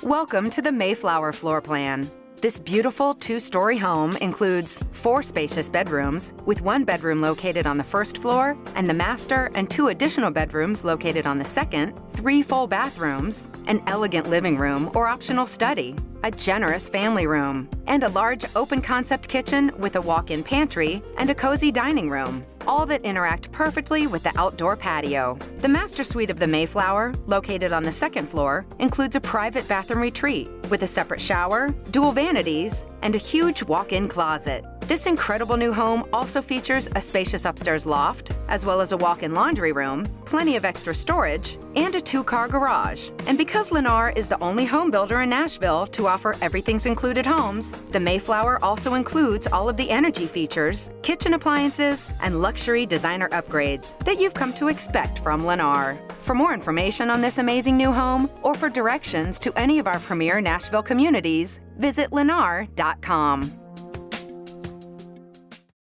Welcome to the Mayflower floor plan. This beautiful two-story home includes 4 spacious bedrooms, with 1 bedroom located on the first floor and the master and 2 additional bedrooms located on the second, 3 full bathrooms, an elegant living room or optional study, a generous family room, and a large open-concept kitchen with a walk-in pantry and a cozy dining room, all that interact perfectly with the outdoor patio. The master suite of the Mayflower, located on the second floor, includes a private bathroom retreat with a separate shower, dual vanities, and a huge walk-in closet. This incredible new home also features a spacious upstairs loft, as well as a walk-in laundry room, plenty of extra storage, and a 2-car garage. And because Lennar is the only home builder in Nashville to offer everything's included homes, the Mayflower also includes all of the energy features, kitchen appliances, and luxury designer upgrades that you've come to expect from Lennar. For more information on this amazing new home, or for directions to any of our Premier Nashville Communities, visit lennar.com.